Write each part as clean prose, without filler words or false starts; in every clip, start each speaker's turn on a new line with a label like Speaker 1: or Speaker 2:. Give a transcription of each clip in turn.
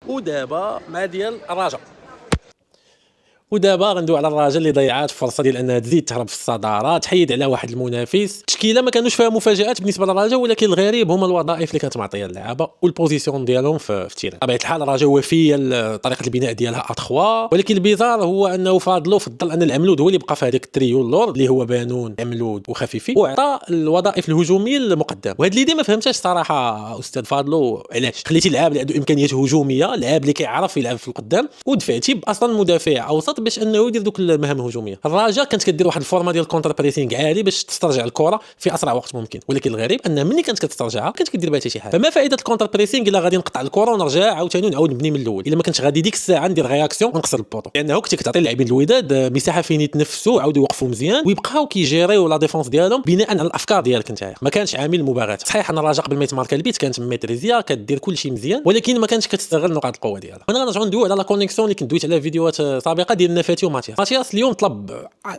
Speaker 1: ودابا مع ديال الرجاء. ودابا غندوي على الرجاء اللي ضيعات فرصه ديال انها تزيد تهرب في الصداره، تحيد على واحد المنافس. تشكيله ما كانوش فيها مفاجات بالنسبه للرجاء، ولكن الغريب هما الوظائف اللي كانت معطيه اللعابه والبوزيسيون ديالهم في التيران. بطبيعه الحال الرجاء وفيه طريقه البناء ديالها ا3، ولكن البيزار هو انه فاضلو فضل ان العملود هو اللي بقى في هذاك التريو اللور اللي هو بانون عملود وخفيفي، وعطى الوظائف الهجوميه المقدم. وهاد اللي ما فهمتهاش صراحه استاذ فاضلو، علاش خليتي اللاعب اللي عنده امكانيات هجوميه، اللاعب اللي كيعرف يلعب في القدام، ودفعتي اصلا مدافع اوسط باش انه يدير دوك المهام الهجوميه. الرجاء كانت كدير واحد الفورما ديال الكونتر بريسينغ عالي باش تسترجع الكره في اسرع وقت ممكن، ولكن الغريب ان ملي كانت كتسترجعها كانت كدير بها حتى شي حاجه. فما فائده الكونتر بريسينغ الا غادي نقطع الكره ونرجع عاوتاني ونعاود نبني من الاول، الا ما كانش غادي ديك الساعه ندير رياكسيون ونكسر البوطو، لانه كنت كتعطي اللاعبين الوداد مساحه فين يتنفسوا، عاودوا يوقفوا مزيان ويبقاو كيجيريو لا ديفونس ديالهم بناء على الافكار ديالك نتايا. ما كانش عامل المباغاه. صحيح ان الرجاء قبل ما يتماركا البيت كانت ميتريزيا كدير كل شيء مزيان، ولكن ما كانتش كتستغل نقاط القوه ديالها. هنا غنرجعوا ندويو على لا كونيكسيون اللي كنت دويت على فيديوهات سابقه ديال نفاتي وماتياس اليوم طلب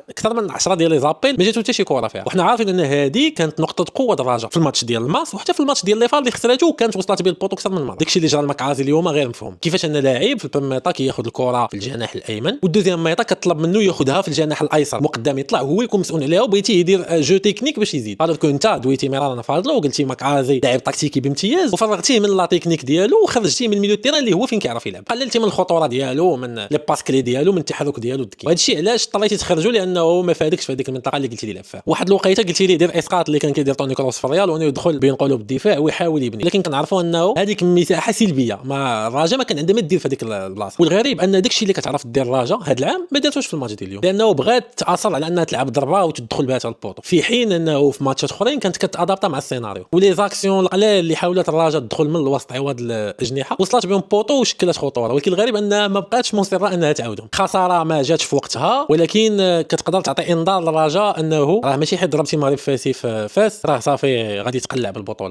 Speaker 1: اكثر من 10 ديال لي زابيل ما جاتو حتى شي كره فيها، وحنا عارفين ان هذه كانت نقطه قوه الرجاء في الماتش ديال الماس، وحتى في الماتش ديال لي فار اللي خسرته كانت وصلت به البوطو اكثر من مره. داكشي اللي جرى المكعازي اليوم غير مفهوم، كيفاش ان لاعب في البميطا كياخذ الكره في الجناح الايمن والدوزيام ميطا كطلب منه ياخذها في الجناح الايسر مقدام، يطلع هو يكون مسؤول عليها، وبغيتي يدير جو تكنيك باش يزيد. هذا كنت دويتي مرارا فاضلو وقلتي مكعازي لاعب تكتيكي بامتياز، وفرغتيه من لا تكنيك ديالو وخرجتيه من الميليو تيران اللي هو فين كيعرف يلعب، قللتي من الخطوره ديالو، من لي باس كلي ديالو، من التحرك ديالو الذكي. وهذا الشيء علاش اضطريتي تخرجوا، لانه ما فادكش في هذيك المنطقه اللي قلتي لي يلعب فيها. واحد الوقيته قلتي لي دير اسقاط اللي كان كيدير طوني كروس في الريال، وانه يدخل بين قلوب الدفاع ويحاول يبني، لكن كنعرفوا انه هذيك مساحه سلبيه ما الرجاء ما كان عندها ما دير في هذيك البلاصه. والغريب ان داكشي اللي كتعرف دير الرجاء هذا العام ما دارتوش في الماتش ديال اليوم، لانه بغات تاصل على انها تلعب ضربه وتدخل بها حتى البوطو، في حين انه في ماتشات اخرين كانت كتادابطا مع السيناريو. ولي زاكسيون القلال اللي حاولت الرجاء تدخل من الوسط عوض الاجنحه وصلت بهم بوطو وشكلت خطوره، ولكن الغريب انها ما بقاتش مصره انها تعاودهم. خساره ما جاتش في وقتها، ولكن كتقدر تعطي انذار للرجاء انه راه ماشي حيت ضربتي مغرب فاسي في فاس راه صافي غادي تقلع بالبطوله.